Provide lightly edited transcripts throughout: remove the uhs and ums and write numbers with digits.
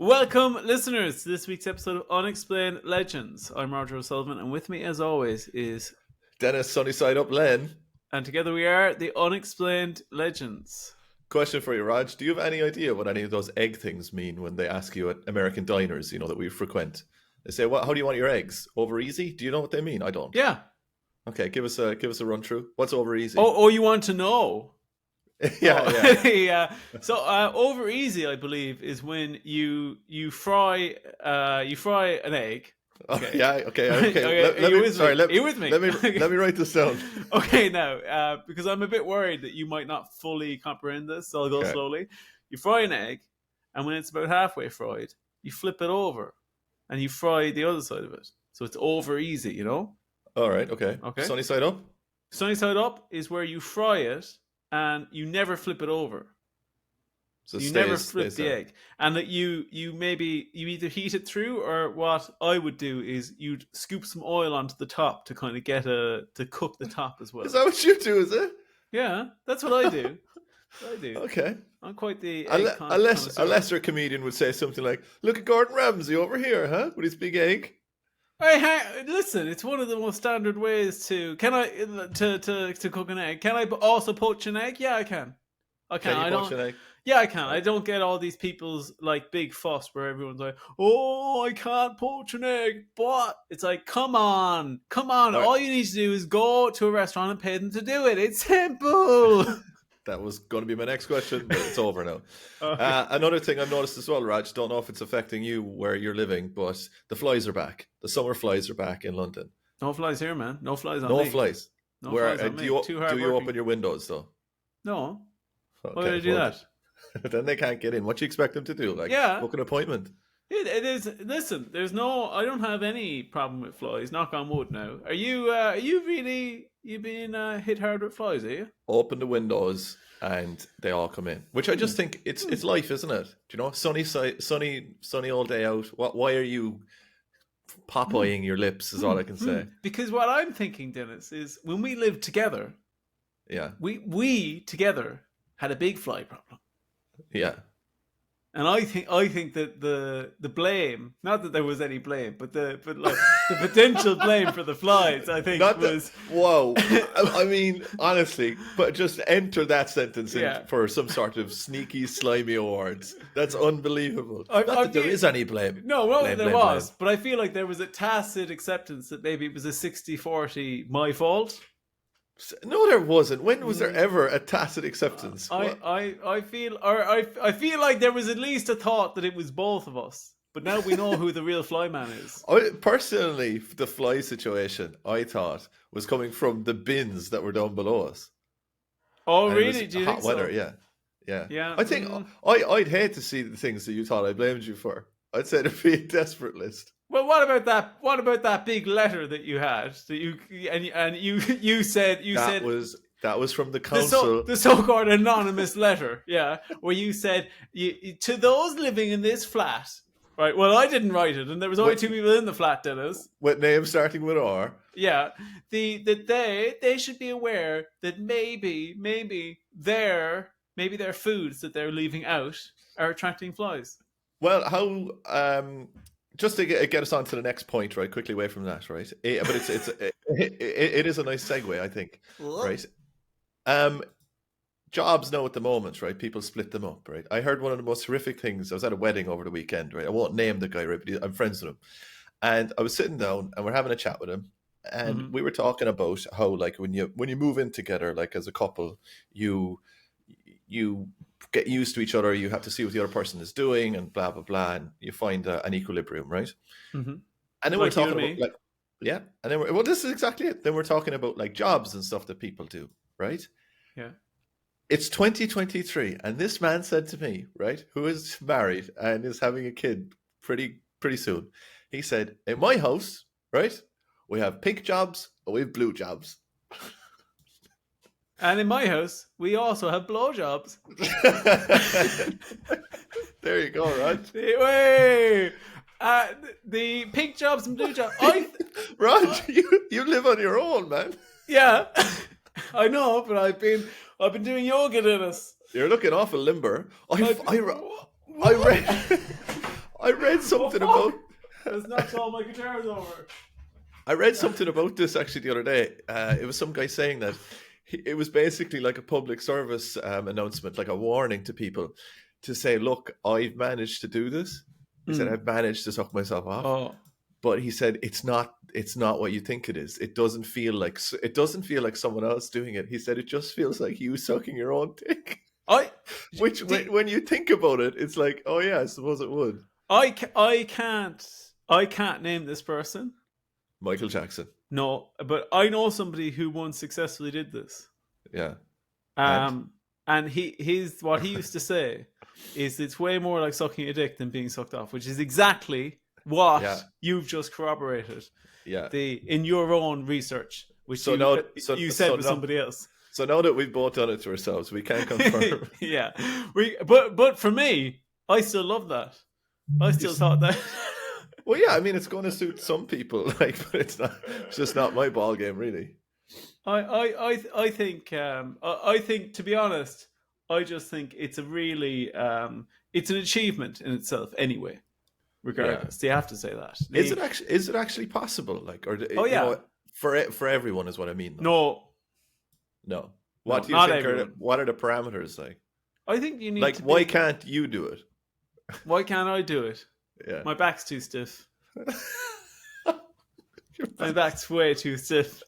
Welcome, listeners, to this week's episode of Unexplained Legends. I'm Roger O'Sullivan, and with me, as always, is Denis, sunny side up, Len. And together we are the Unexplained Legends. Question for you, Raj. Do you have any idea what any of those egg things mean when they ask you at American diners, that we frequent? They say, "How do you want your eggs? Over easy?" Do you know what they mean? I don't. Yeah. Okay, give us a run through. What's over easy? Oh, you want to know? yeah. Yeah. So over easy, I believe, is when you fry an egg. Okay. Oh, yeah. Okay. Let me write this down. Okay, now because I'm a bit worried that you might not fully comprehend this, so I'll go slowly. You fry an egg, and when it's about halfway fried, you flip it over, and you fry the other side of it. So it's over easy, All right. Okay. Sunny side up. Sunny side up is where you fry it, and you never flip it over. So you never flip the egg, and that you either heat it through, or what I would do is you'd scoop some oil onto the top to kind of to cook the top as well. Is that what you do? Is it? Yeah, that's what I do. Okay. I'm quite the a lesser comedian would say something like, "Look at Gordon Ramsay over here, huh? With his big egg." Hey, listen, it's one of the most standard ways to cook an egg. Can I also poach an egg? Yeah, I can. Can you poach an egg? Yeah, I can. I don't get all these people's big fuss where everyone's like, "Oh, I can't poach an egg," but it's like, come on. All you need to do is go to a restaurant and pay them to do it. It's simple. That was going to be my next question, but it's over now. Another thing I've noticed as well, Raj, don't know if it's affecting you where you're living, but the flies are back. The summer flies are back in London. No flies here, man. No flies on me. No flies. Flies on me. Do you open your windows, though? No. Okay, why would I do that? Then they can't get in. What do you expect them to do? Book an appointment? It is. Listen, I don't have any problem with flies. Knock on wood. Now, are you really being hit hard with flies? Are you? Open the windows and they all come in. Which I just think it's life, isn't it? Do you know, sunny all day out. Why are you Popeyeing your lips? Is all I can say. Because what I'm thinking, Denis, is when we lived together. Yeah. We together had a big fly problem. Yeah. And I think that the blame, not that there was any blame, but the potential blame for the flies, I think whoa. I mean, honestly, but just enter that sentence for some sort of sneaky, slimy awards. That's unbelievable. Not that there is any blame. No, there was. But I feel like there was a tacit acceptance that maybe it was a 60-40 my fault. No, there wasn't. When was there ever a tacit acceptance? I feel like there was at least a thought that it was both of us. But now we know who the real fly man is. Personally, the fly situation, I thought, was coming from the bins that were down below us. Oh, really? Do you think so? Hot weather, yeah. I think I'd hate to see the things that you thought I blamed you for. I'd say there'd be a desperate list. Well, what about that? What about that big letter that you had? That you said that was from the council, the so-called anonymous letter, where you said to those living in this flat, right? Well, I didn't write it, and there was only two people in the flat, Denis. With names starting with R. Yeah, that they should be aware that maybe their foods that they're leaving out are attracting flies. Well, how just to get us on to the next point, right? Quickly away from that, right? But it is a nice segue, I think, right? Jobs now at the moment, right? People split them up, right? I heard one of the most horrific things. I was at a wedding over the weekend, right? I won't name the guy, right? But I'm friends with him, and I was sitting down and we're having a chat with him, and we were talking about how, like, when you move in together, like as a couple, you get used to each other, you have to see what the other person is doing and blah blah blah, and you find an equilibrium, right? Mm-hmm. And then we're talking about and then this is exactly it. Then we're talking about like jobs and stuff that people do, right? Yeah. It's 2023, and this man said to me, right, who is married and is having a kid pretty soon, he said, "In my house, right, we have pink jobs and we have blue jobs." And in my house, we also have blowjobs. There you go, Rod. The pink jobs and blue jobs. Rod, you live on your own, man. Yeah, I know, but I've been doing yoga, Denis. You're looking awful limber. I something about. That's knocked all my guitars over. I read something about this actually the other day. It was some guy saying that it was basically like a public service announcement, like a warning to people to say, "Look, I've managed to do this." He said, "I've managed to suck myself off." Oh. But he said it's not what you think it is. It doesn't feel like someone else doing it. He said it just feels like you sucking your own dick. When you think about it, it's like, oh yeah, I suppose it would. I can't name this person. Michael Jackson. No, but I know somebody who once successfully did this. Yeah. And what he used to say is it's way more like sucking a dick than being sucked off, which is exactly what you've just corroborated. Yeah. In your own research, which said with somebody else. So now that we've both done it to ourselves, we can confirm. Yeah. But for me, I still love that. I still thought that. Well, yeah, I mean, it's going to suit some people, but it's just not my ball game, really. I think, to be honest, I just think it's a really, it's an achievement in itself, anyway. Regardless, you have to say that. Is it actually possible? Like, or for everyone is what I mean. Though. No. What do you think? What are the parameters like? I think you need. Like, why can't you do it? Why can't I do it? Yeah. My back's too stiff. My back's way too stiff.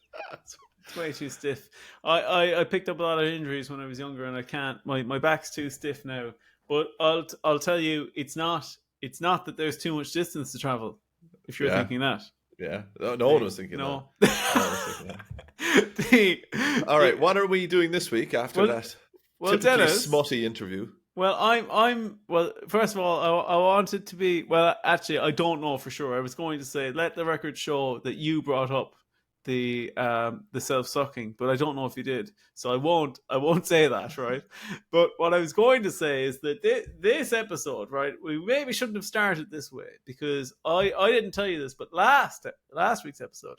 It's way too stiff. I picked up a lot of injuries when I was younger, and I can't. My back's too stiff now. But I'll tell you, it's not that there's too much distance to travel. If you're thinking that. Yeah. No one was thinking that. No one was thinking that. All right. What are we doing this week after that? Well, Denis, smutty interview. Well, well, first of all, I wanted to be, well, actually, I don't know for sure. I was going to say, let the record show that you brought up the self-sucking, but I don't know if you did. So I won't say that, right? But what I was going to say is that this episode, right, we maybe shouldn't have started this way, because I didn't tell you this, but last week's episode,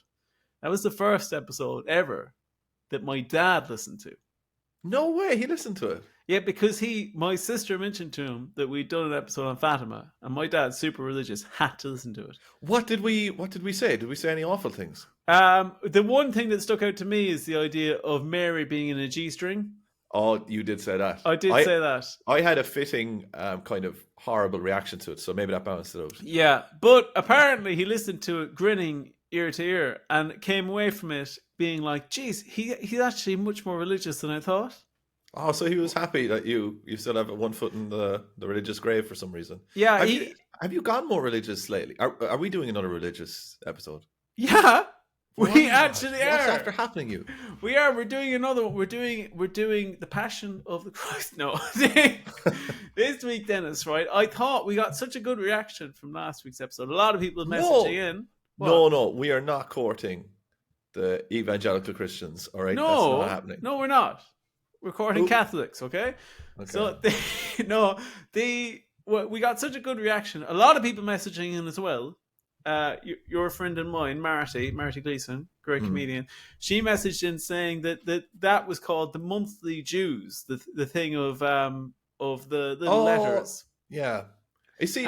that was the first episode ever that my dad listened to. No way, he listened to it. Yeah, because my sister mentioned to him that we'd done an episode on Fatima, and my dad, super religious, had to listen to it. What did we say? Did we say any awful things? The one thing that stuck out to me is the idea of Mary being in a G-string. Oh, you did say that. I did say that. I had a fitting kind of horrible reaction to it, so maybe that balanced it out. Yeah, but apparently he listened to it grinning ear to ear and came away from it being like, geez, he's actually much more religious than I thought. Oh, so he was happy that you still have one foot in the religious grave for some reason. Yeah. Have you gone more religious lately? Are we doing another religious episode? Yeah. We actually are. What's after happening you? We are. We're doing another one. We're doing the Passion of the Christ. No. This week, Denis, right? I thought we got such a good reaction from last week's episode. A lot of people messaging in. What? No, we are not courting the evangelical Christians, all right? No, that's not happening. No, we're not. We're courting Catholics, okay? So, we got such a good reaction. A lot of people messaging in as well. Your friend and mine, Marty Gleason, great comedian, she messaged in saying that was called the monthly Jews, the thing of the little letters. Yeah. You see,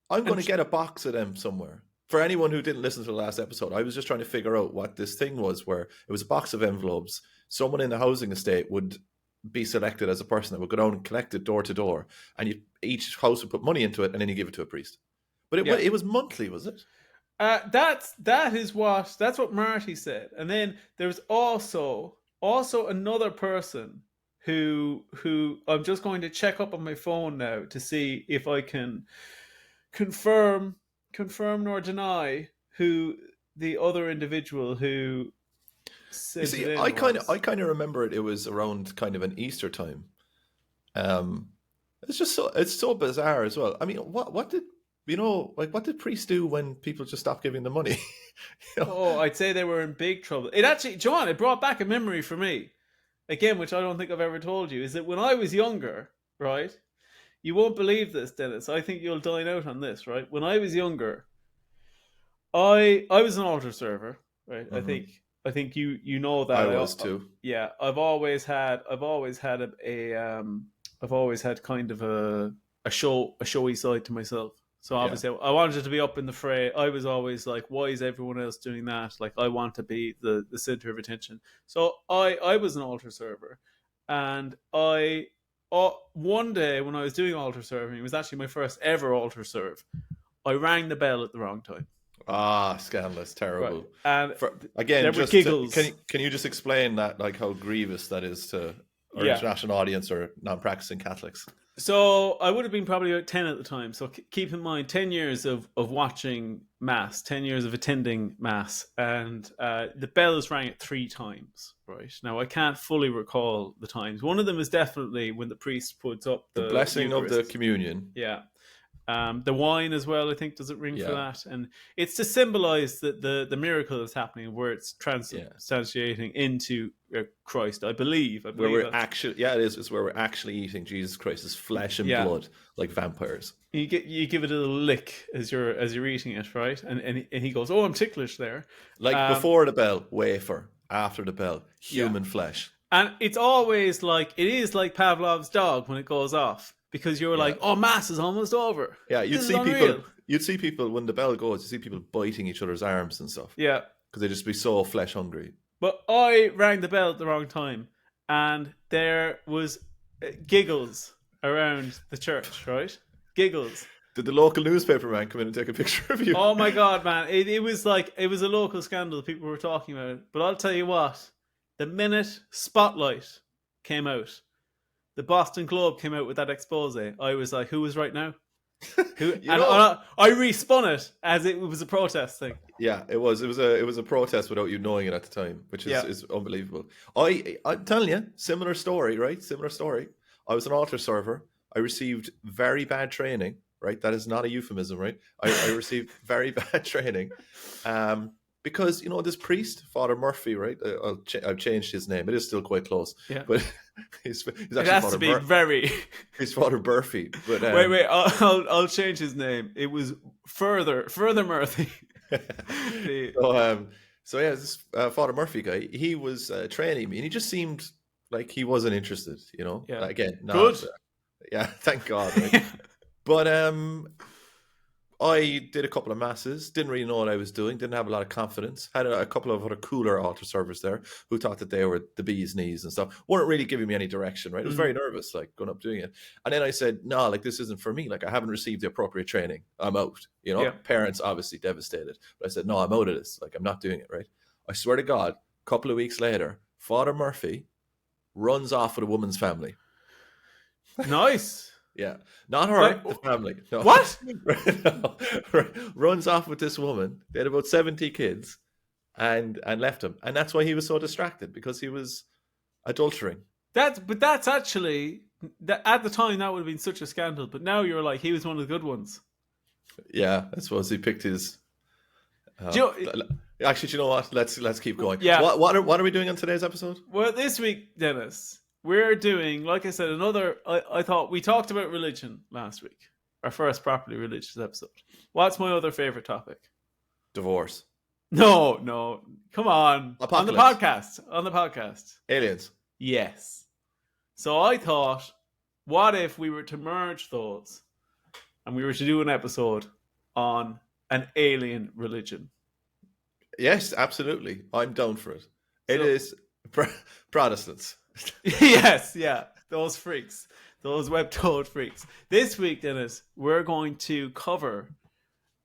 I'm going to get a box of them somewhere. For anyone who didn't listen to the last episode, I was just trying to figure out what this thing was, where it was a box of envelopes. Someone in the housing estate would be selected as a person that would go down and collect it door to door, and each house would put money into it, and then you give it to a priest. But it was monthly, was it? That's what Marty said. And then there was also another person who I'm just going to check up on my phone now to see if I can confirm nor deny who the other individual who said. You see, I kind of remember it. It was around kind of an Easter time. It's so bizarre as well. I mean, what did priests do when people just stopped giving them money? Oh, I'd say they were in big trouble. It actually, John, it brought back a memory for me, again, which I don't think I've ever told you, is that when I was younger, right? You won't believe this, Denis. I think you'll dine out on this, right? When I was younger, I was an altar server, right? Mm-hmm. I think you know that. I was too. Yeah, I've always had kind of a showy side to myself. So obviously, I wanted to be up in the fray. I was always like, why is everyone else doing that? Like, I want to be the center of attention. So I was an altar server, and one day when I was doing altar serving, it was actually my first ever altar serve. I rang the bell at the wrong time. Ah, scandalous, terrible. Right. And again, there were giggles. Can you just explain that, like how grievous that is to our international audience or non-practicing Catholics? So I would have been probably about 10 at the time. So keep in mind, 10 years of watching Mass, 10 years of attending Mass, and the bells rang it 3 times, right? Now, I can't fully recall the times. One of them is definitely when the priest puts up the blessing Eucharist. of the communion. Yeah. The wine as well, I think, does it ring for that? And it's to symbolize that the miracle that's happening, where it's transubstantiating into Christ, I believe. Where we're actually, it is. It's where we're actually eating Jesus Christ's flesh and blood, like vampires. You give it a little lick as you're eating it, right? And he goes, "Oh, I'm ticklish there." Like before the bell, wafer. After the bell, human flesh. And it's always like, it is like Pavlov's dog when it goes off. Because you're like, oh, Mass is almost over. Yeah, you'd see people when the bell goes. You see people biting each other's arms and stuff. Yeah, because they just be so flesh hungry. But I rang the bell at the wrong time, and there was giggles around the church. Right, giggles. Did the local newspaper man come in and take a picture of you? Oh my God, man! It was like, it was a local scandal people were talking about it. But I'll tell you what: the minute Spotlight came out, the Boston Globe came out with that expose, I was like, who was right now? I respun it as it was a protest thing. Yeah, it was a protest without you knowing it at the time, which is unbelievable. I'm telling you, similar story, right? Similar story. I was an altar server. I received very bad training, right? That is not a euphemism, right? I received very bad training. Because, this priest, Father Murphy, right? I've changed his name. It is still quite close. Yeah. But he's actually it has Father to be very... He's Father Murphy. But, wait. I'll change his name. It was further Murphy. This Father Murphy guy, he was training me, and he just seemed like he wasn't interested, Yeah. Again, good. Yeah, thank God. Right? But I did a couple of masses, didn't really know what I was doing, didn't have a lot of confidence. Had a couple of other cooler altar servers there who thought that they were the bee's knees and stuff. Weren't really giving me any direction, right? I was very nervous, like, going up doing it. And then I said, no, like, this isn't for me. Like, I haven't received the appropriate training. I'm out, Parents obviously devastated. But I said, no, I'm out of this. Like, I'm not doing it, right? I swear to God, a couple of weeks later, Father Murphy runs off with a woman's family. Nice. Yeah, not her, the family. No. What? No. Runs off with this woman. They had about 70 kids, and left him. And that's why he was so distracted, because he was adultering. That's actually, at the time, that would have been such a scandal. But now you're like, he was one of the good ones. Yeah, I suppose he picked his. Actually, do you know what? Let's keep going. Yeah. What are we doing on today's episode? Well, this week, Dennis, we're doing, like I said, I thought we talked about religion last week. Our first properly religious episode. What's my other favorite topic? Divorce. No. Come on. Apocalypse. On the podcast. Aliens. Yes. So I thought, what if we were to merge those and we were to do an episode on an alien religion? Yes, absolutely. I'm down for it. It is Protestants. Yes, yeah. Those freaks. Those web-toed freaks. This week, Dennis, we're going to cover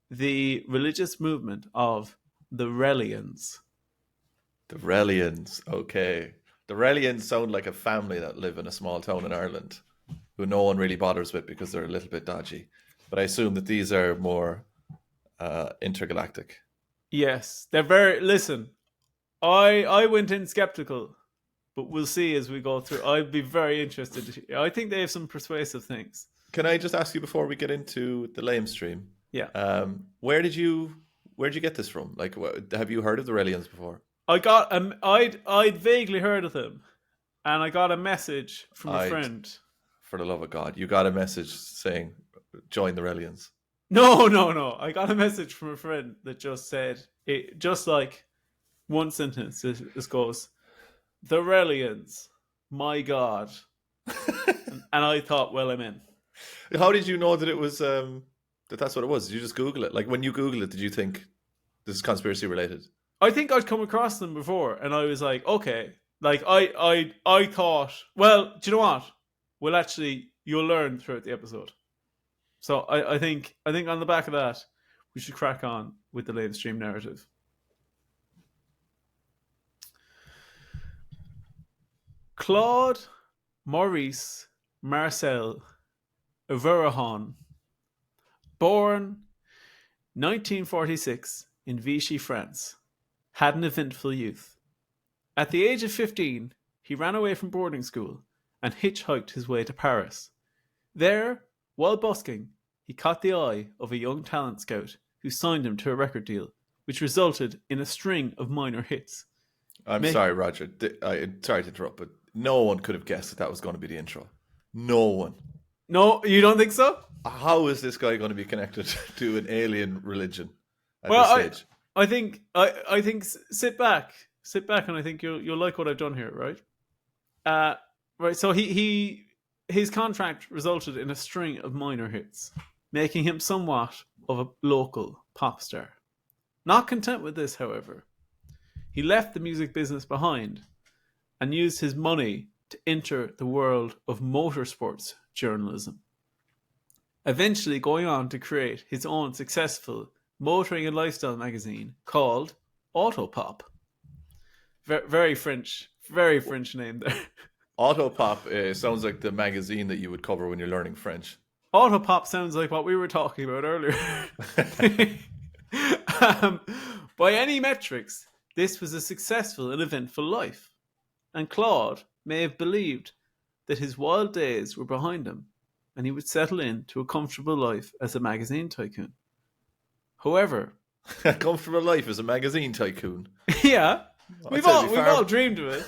the religious movement of the Raelians. The Raelians, okay. The Raelians sound like a family that live in a small town in Ireland, who no one really bothers with because they're a little bit dodgy. But I assume that these are more intergalactic. Yes, they're very... Listen, I went in skeptical, but we'll see as we go through. I'd be very interested. I think they have some persuasive things. Can I just ask you before we get into the lame stream? Yeah. Where'd you get this from? Like, have you heard of the Raelians before? I'd vaguely heard of them, and I got a message from a friend. For the love of God, you got a message saying, "Join the Raelians." No. I got a message from a friend that just said it, just like one sentence. This goes, "The Raelians, my God," and I thought, well, I'm in. How did you know that it was the that that's what it was? Did you just Google it? Like when you Google it, did you think this is conspiracy related? I think I'd come across them before, and I was like, okay. Like I thought, well, do you know what? Well, actually, you'll learn throughout the episode. So I think on the back of that, we should crack on with the latest stream narrative. Claude Maurice Marcel Averahan, born 1946 in Vichy, France, had an eventful youth. At the age of 15, he ran away from boarding school and hitchhiked his way to Paris. There, while busking, he caught the eye of a young talent scout who signed him to a record deal, which resulted in a string of minor hits. I'm sorry, Roger. Sorry to interrupt, but no one could have guessed that was going to be the intro. No one. No, you don't think so? How is this guy going to be connected to an alien religion at this stage? I think sit back, and I think you'll like what I've done here, right? Right. So his contract resulted in a string of minor hits, making him somewhat of a local pop star. Not content with this, however, he left the music business behind and used his money to enter the world of motorsports journalism, eventually going on to create his own successful motoring and lifestyle magazine called Autopop. Very French name there. Autopop sounds like the magazine that you would cover when you're learning French. Autopop sounds like what we were talking about earlier. By any metrics, this was a successful and eventful life, and Claude may have believed that his wild days were behind him and he would settle into a comfortable life as a magazine tycoon. However, a comfortable life as a magazine tycoon. Yeah, we've all dreamed of it.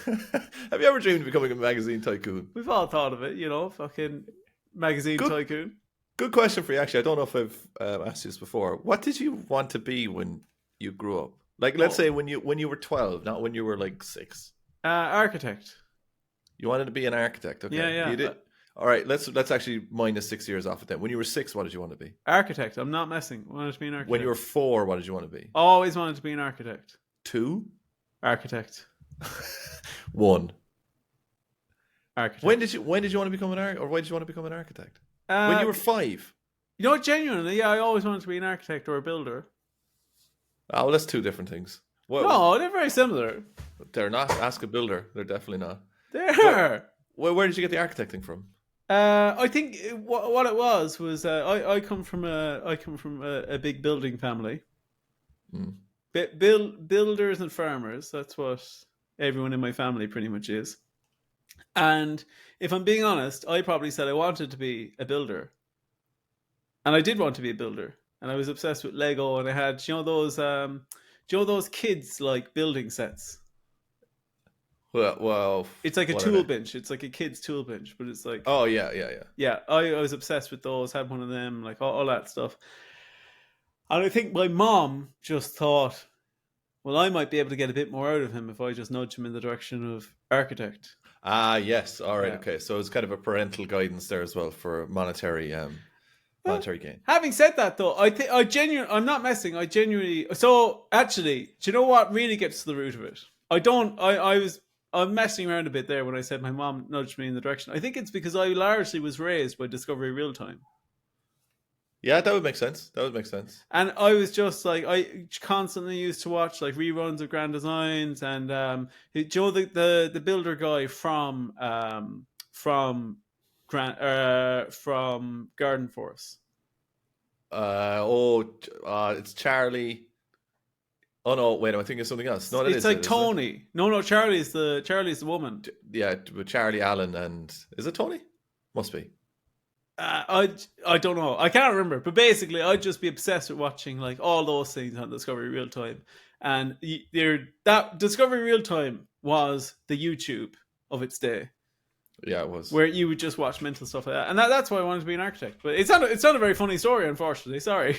Have you ever dreamed of becoming a magazine tycoon? We've all thought of it, fucking magazine tycoon. Good question for you, actually. I don't know if I've asked you this before. What did you want to be when you grew up? Like, let's say when you were 12, not when you were like 6. Architect. You wanted to be an architect, okay? Yeah. You did. All right, let's actually minus 6 years off of that. When you were 6, what did you want to be? Architect. I'm not messing. I wanted to be an architect. When you were 4, what did you want to be? Always wanted to be an architect. 2? Architect. 1. Architect. When did you want to become an architect, or why did you want to become an architect? When you were 5. Genuinely, I always wanted to be an architect or a builder. Oh, well, that's 2 different things. Well, no, they're very similar. They're not. Ask a builder. They're definitely not. They're. Where did you get the architecting from? I think what it was I come from a big building family. Builders and farmers. That's what everyone in my family pretty much is. And if I'm being honest, I probably said I wanted to be a builder, and I did want to be a builder, and I was obsessed with Lego, and I had those kids like building sets. Well, it's like a tool bench. It's like a kid's tool bench, but it's like yeah. Yeah, I was obsessed with those. Had one of them, like all that stuff. And I think my mom just thought, well, I might be able to get a bit more out of him if I just nudge him in the direction of architect. Ah, yes. All right. Yeah. Okay. So it's kind of a parental guidance there as well for monetary gain. Having said that, though, I'm not messing. I genuinely. So actually, do you know what really gets to the root of it? I'm messing around a bit there when I said my mom nudged me in the direction. I think it's because I largely was raised by Discovery Real Time. Yeah, that would make sense. And I was just like, I constantly used to watch like reruns of Grand Designs, and Joe, the builder guy from Garden Force. It's Charlie. Oh no! Wait, I think it's something else. No, it's like Tony. No, Charlie's the woman. Yeah, with Charlie Allen, and is it Tony? Must be. I don't know. I can't remember. But basically, I'd just be obsessed with watching like all those things on Discovery Real Time, and that Discovery Real Time was the YouTube of its day. Yeah, it was. Where you would just watch mental stuff like that. And that's why I wanted to be an architect. But it's not a very funny story, unfortunately. Sorry.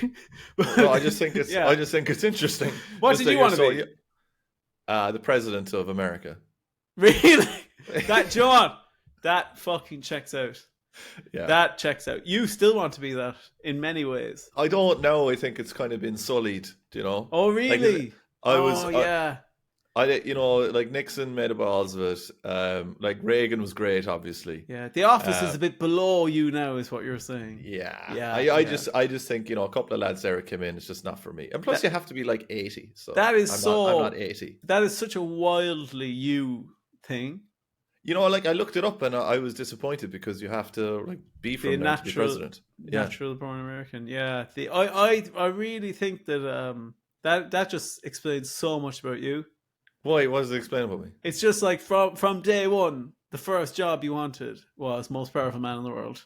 No, I just think it's interesting. What did you want to be? The president of America. Really? That John, that fucking checks out. Yeah. That checks out. You still want to be that in many ways. I don't know. I think it's kind of been sullied, you know? Oh, Like, really? I was, Oh, yeah. you know, like Nixon made a balls of it. Like Reagan was great, obviously. Yeah. The office is Uh, a bit below you now, is what you're saying. yeah. Yeah. I just think, you know, a couple of lads there came in. It's just not for me. And plus, That, you have to be like 80. So that is I'm not so, 80. that is such a wildly you thing. You know, like I looked it up and I was disappointed because you have to like be The from there to be president. Yeah. natural born American. Yeah. I really think that, that just explains so much about you. Why? What does it explain about me? It's just like from day one, the first job you wanted was most powerful man in the world.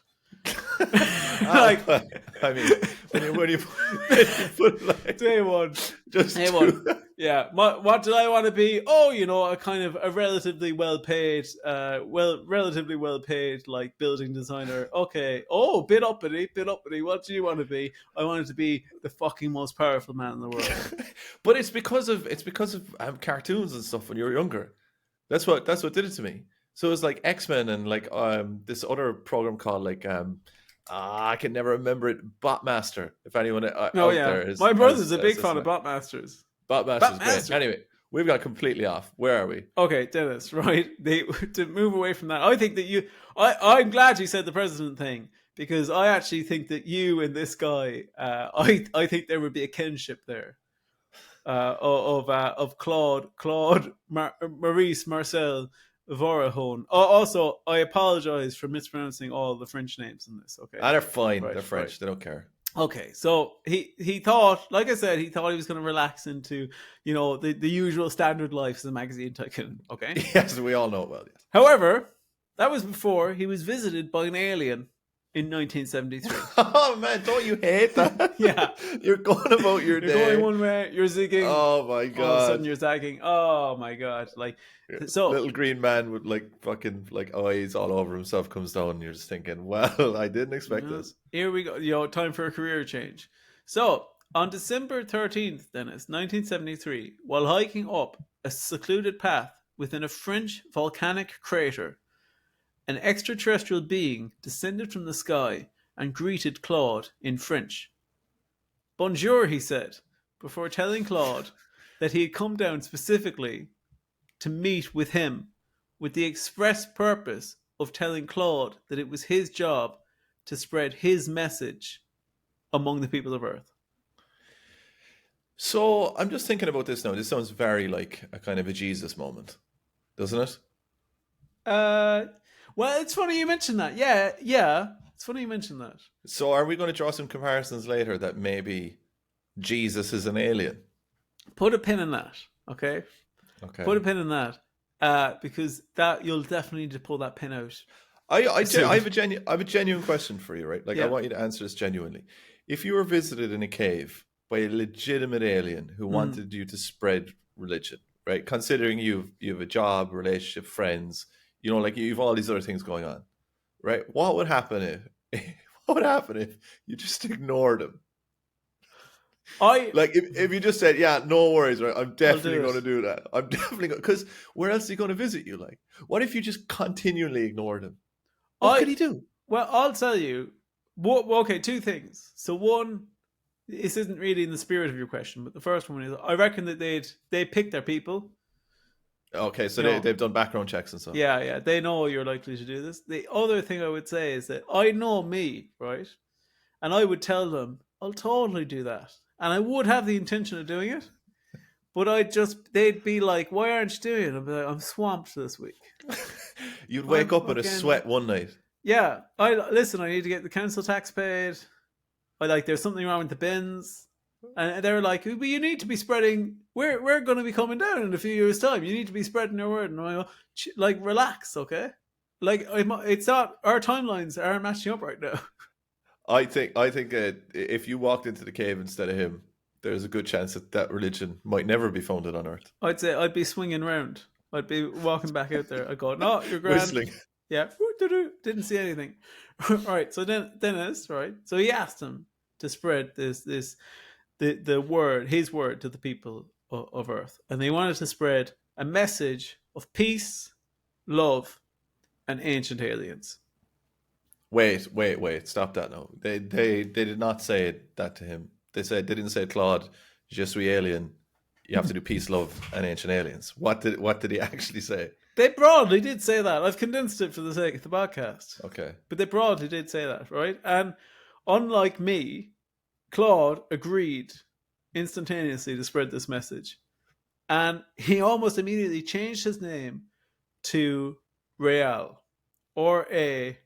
Like, I mean, when you put like day one, just day one. Yeah. What did I want to be? Oh, you know, a kind of a relatively well paid, like building designer. Okay. Oh, bit uppity. What do you want to be? I wanted to be the fucking most powerful man in the world. But it's because of cartoons and stuff when you were younger. That's what did it to me. So it was like X-Men and like this other program called like I can never remember it. Botmaster. If anyone out there is, my brother's a big fan of Botmasters. Botmaster's great. Anyway, we've got completely off. Where are we? Okay, Dennis. Right, to move away from that, I think that I'm glad you said the president thing because I actually think that you and this guy, I think there would be a kinship there. Of Claude Maurice Marcel Vorahone. Also, I apologize for mispronouncing all the French names in this. Okay, they're fine. Right, they're French. right. They don't care. Okay, so he thought, like I said, he thought he was going to relax into, you know, the usual standard life as a magazine tycoon. Okay. Yes, we all know it well. Yes. However, that was before he was visited by an alien in 1973. Oh man, don't you hate that? Yeah. You're going about your day. You're going one way, you're zigging. Oh my god. All of a sudden you're zagging. Oh my god. Like, so little green man with like fucking like eyes all over himself comes down and you're just thinking, well, I didn't expect this. Here we go. You know, time for a career change. So on December 13th, Dennis, 1973, while hiking up a secluded path within a French volcanic crater, an extraterrestrial being descended from the sky and greeted Claude in French. Bonjour, he said, before telling Claude that he had come down specifically to meet with him with the express purpose of telling Claude that it was his job to spread his message among the people of Earth. So I'm just thinking about this now. This sounds very like a kind of a Jesus moment, doesn't it? Well, it's funny you mentioned that. Yeah. It's funny you mentioned that. So are we going to draw some comparisons later that maybe Jesus is an alien? Put a pin in that, okay? Okay. Put a pin in that, because that you'll definitely need to pull that pin out. I have a genuine question for you, right? Like, yeah. I want you to answer this genuinely. If you were visited in a cave by a legitimate alien who wanted you to spread religion, right? Considering you have a job, relationship, friends, you know, like you've all these other things going on, right? What would happen if you just ignored him? If you just said, yeah, no worries, right? I'm definitely going to do that. I'm definitely going, because where else is he going to visit you? Like, what if you just continually ignored him? What could he do? Well, I'll tell you. Okay, two things. So one, this isn't really in the spirit of your question, but the first one is, I reckon that they pick their people. Okay, so they've done background checks and stuff. Yeah, they know you're likely to do this. The other thing I would say is that I know me, right? And I would tell them, I'll totally do that. And I would have the intention of doing it. But they'd be like, why aren't you doing it? I'd be like, I'm swamped this week. You'd wake up in a sweat one night. Yeah. I need to get the council tax paid. There's something wrong with the bins. And they're like, but you need to be spreading. We're going to be coming down in a few years' time. You need to be spreading your word. And I go, relax, okay? It's not, our timelines aren't matching up right now. I think if you walked into the cave instead of him, there's a good chance that religion might never be founded on Earth. I'd say I'd be swinging around. I'd be walking back out there. I'd go, no, you're grand. Whistling. Yeah. Didn't see anything. Right. So then Dennis, right? So he asked him to spread the word, his word to the people of Earth. And they wanted to spread a message of peace, love, and ancient aliens. Wait. Stop that now. They did not say that to him. They didn't say, Claude, je suis alien. You have to do peace, love, and ancient aliens. What did he actually say? They broadly did say that. I've condensed it for the sake of the podcast. Okay. But they broadly did say that, right? And unlike me, Claude agreed instantaneously to spread this message. And he almost immediately changed his name to Rael, or a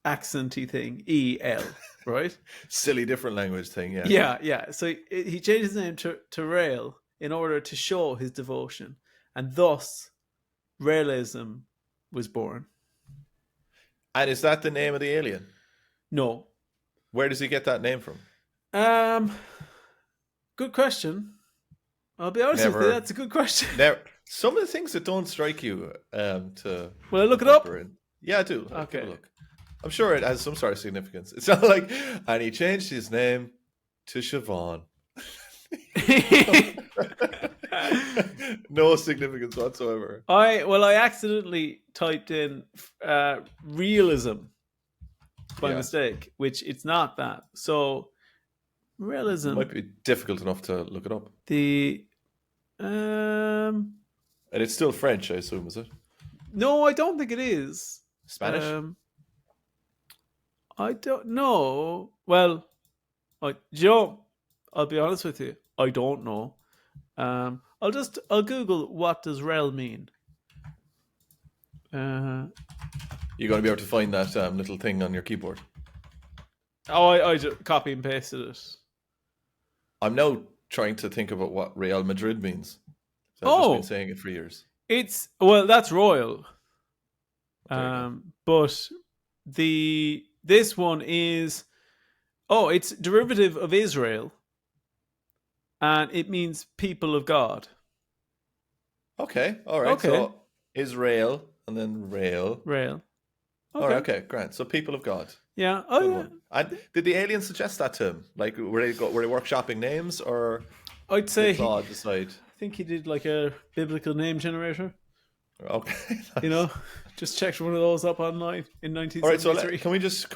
accenty thing, E-L, right? Silly different language thing, yeah. Yeah. So he changed his name to Rael in order to show his devotion. And thus, Raelism was born. And is that the name of the alien? No. Where does he get that name from? Good question. I'll be honest with you, that's a good question. Some of the things that don't strike you to... Will I look it up? Yeah, I do. Okay. Look. I'm sure it has some sort of significance. It's not like... And he changed his name to Siobhan. No significance whatsoever. I accidentally typed in realism by mistake, which it's not that. So realism It might be difficult enough to look it up. And it's still French, I assume, is it? No, I don't think it is. Spanish? I don't know. Well, Joe, I'll be honest with you. I don't know. I'll Google what does rel mean. You're going to be able to find that little thing on your keyboard. Oh, I just copy and pasted it. I'm now trying to think about what Real Madrid means. So I've just been saying it for years. That's royal. But this one is it's derivative of Israel. And it means people of God. Okay, all right. Okay. So Israel and then Rael. Okay. All right, okay, great. So people of God. Yeah. And did the aliens suggest that to him? Like, were they workshopping names, or I'd say Claude decide? I think he did like a biblical name generator. Okay. Nice. Just checked one of those up online in 1973. All right, so can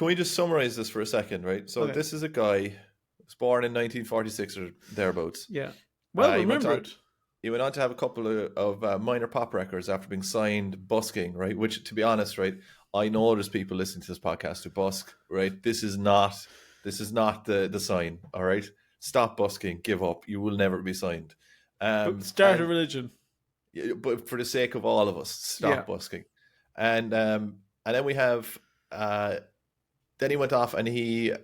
we just summarize this for a second, right? So this is a guy. Was born in 1946 or thereabouts. Yeah. Well remembered. He went on to have a couple of minor pop records after being signed busking, right? Which, to be honest, right, I know there's people listening to this podcast who busk, right? This is not the sign, all right? Stop busking, give up. You will never be signed. Start a religion. But for the sake of all of us, stop busking. And then we have then he went off and he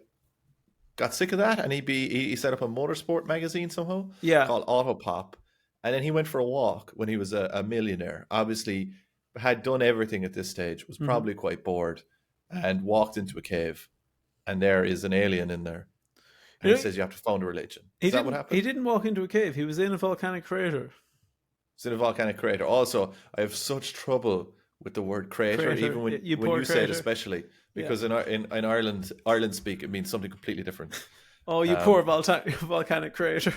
got sick of that, and he set up a motorsport magazine somehow called Autopop. And then he went for a walk when he was a millionaire. Obviously, had done everything at this stage, was probably quite bored, and walked into a cave. And there is an alien in there. And he says you have to found a religion. Is that what happened? He didn't walk into a cave. He was in a volcanic crater. It's in a volcanic crater. Also, I have such trouble with the word crater. Even when you say it especially. Because in Ireland speak, it means something completely different. Oh, you poor volcanic crater.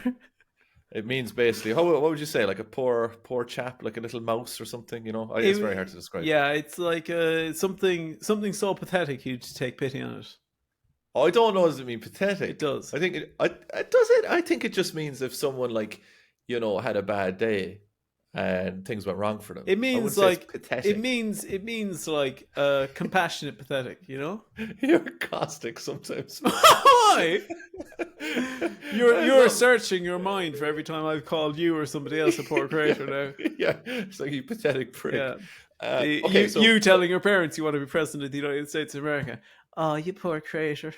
It means basically, what would you say? Like a poor chap, like a little mouse or something, It's very hard to describe. Yeah, it's like something so pathetic you'd take pity on it. Oh, I don't know, does it mean pathetic? It does. I think it does it. I think it just means if someone had a bad day and things went wrong for them. It means pathetic. It means like compassionate pathetic, You're caustic sometimes. Why? You're searching your mind for every time I've called you or somebody else a poor creator now. Yeah, it's like you pathetic prick. Yeah. You telling your parents you want to be president of the United States of America. Oh, you poor creator.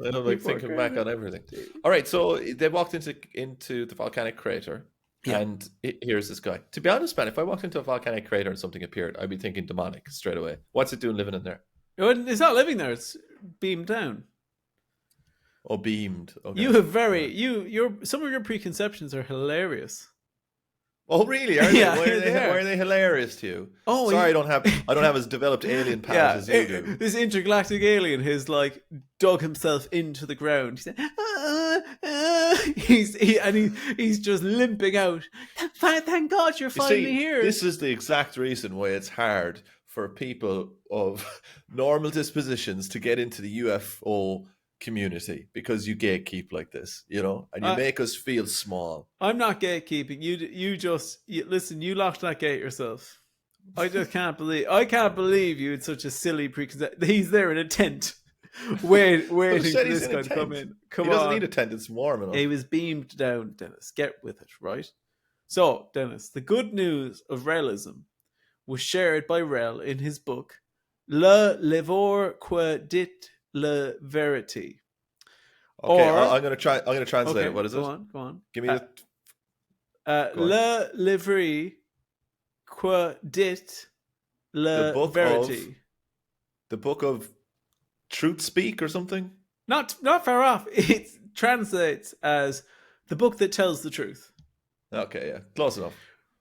I'm thinking back on everything. All right, so they walked into the volcanic crater. Yeah. And here's this guy. To be honest, man, if I walked into a volcanic crater and something appeared, I'd be thinking demonic straight away. What's it doing living in there? It's not living there. It's beamed down. Oh, beamed. Okay. You have some of your preconceptions are hilarious. Oh, really? Are they? Why are they hilarious to you? Oh, sorry, I don't have as developed alien palate as you do. This intergalactic alien has dug himself into the ground. He's just limping out. Thank God you're finally here. This is the exact reason why it's hard for people of normal dispositions to get into the UFO community because you gatekeep like this, you know, and you make us feel small. I'm not gatekeeping. Listen, you locked that gate yourself. I just can't believe you had such a silly preconcept. He's there in a tent. Waiting for this guy to come in. He doesn't need a tent, it's warm enough. He was beamed down, Dennis. Get with it, right? So, Dennis, the good news of Raelism was shared by Rel in his book Le Livre que dit la vérité. Okay, I'm going to translate it. What is it? Go on. Give me Le Livre que dit la vérité. The book of Truth Speak or something? Not far off. It translates as the book that tells the truth. Okay, yeah, close enough.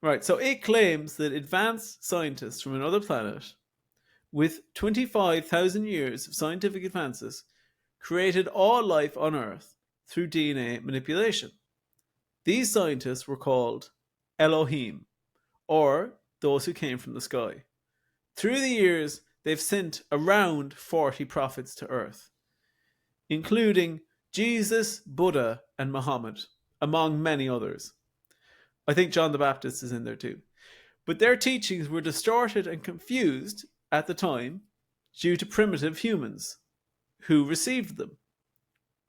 Right, so it claims that advanced scientists from another planet with 25,000 years of scientific advances created all life on Earth through DNA manipulation. These scientists were called Elohim, or those who came from the sky. Through the years, they've sent around 40 prophets to Earth, including Jesus, Buddha, and Muhammad, among many others. I think John the Baptist is in there too. But their teachings were distorted and confused at the time due to primitive humans who received them.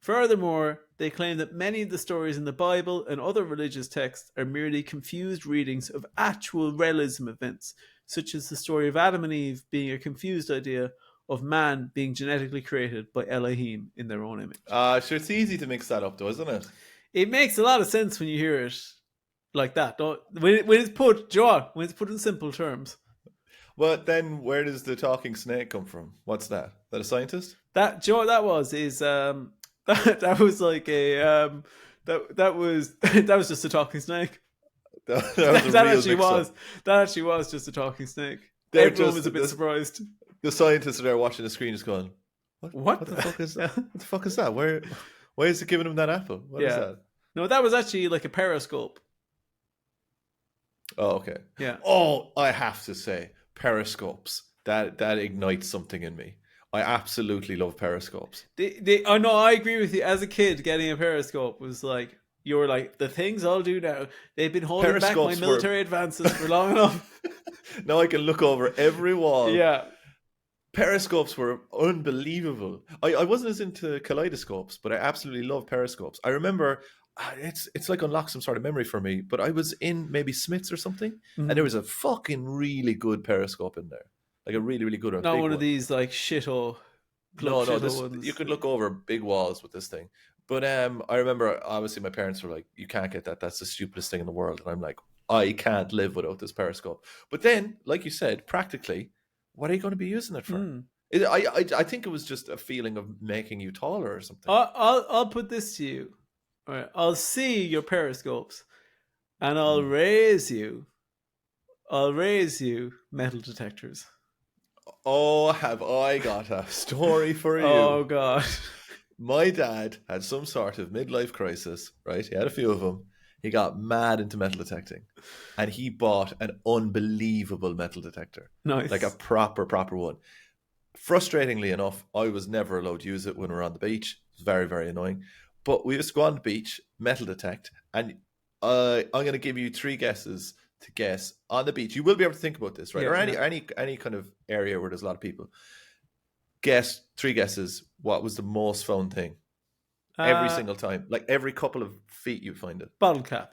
Furthermore, they claim that many of the stories in the Bible and other religious texts are merely confused readings of actual Raelism events, such as the story of Adam and Eve being a confused idea of man being genetically created by Elohim in their own image. Sure, it's easy to mix that up though, isn't it? It makes a lot of sense when you hear it like that. When it's put in simple terms. Well, then where does the talking snake come from? What's that? Is that a scientist? That was like a that was just a talking snake. That actually was just a talking snake. Everyone was a bit surprised. The scientists are there watching the screen, just going, "What the fuck is that? What the fuck is that? Why is it giving him that apple? What is that?" No, that was actually like a periscope. Oh, okay. Yeah. Oh, I have to say, periscopes that ignites something in me. I absolutely love periscopes. Oh no, I agree with you. As a kid, getting a periscope was like, you were like, the things I'll do now. They've been holding back my military advances for long enough. Now I can look over every wall. Yeah. Periscopes were unbelievable. I wasn't as into kaleidoscopes, but I absolutely love periscopes. I remember it's like unlocked some sort of memory for me, but I was in maybe Smith's or something, and there was a fucking really good periscope in there. Like a really, really good one. Not one of these like shithole. No, you could look over big walls with this thing. But I remember, obviously, my parents were like, "You can't get that. That's the stupidest thing in the world." And I'm like, "I can't live without this periscope." But then, like you said, practically, what are you going to be using it for? I think it was just a feeling of making you taller or something. I'll put this to you. All right, I'll see your periscopes, and I'll raise you metal detectors. Oh, have I got a story for you? Oh God. My dad had some sort of midlife crisis, right? He had a few of them. He got mad into metal detecting, and he bought an unbelievable metal detector. Nice. Like a proper one. Frustratingly enough, I was never allowed to use it when we were on the beach. It was very, very annoying. But we used to go on the beach, metal detect, and I'm going to give you 3 guesses to guess on the beach. You will be able to think about this, right? Or any kind of area where there's a lot of people. Guess 3 guesses. What was the most fun thing? Every single time. Like every couple of feet you find it. Bottle cap.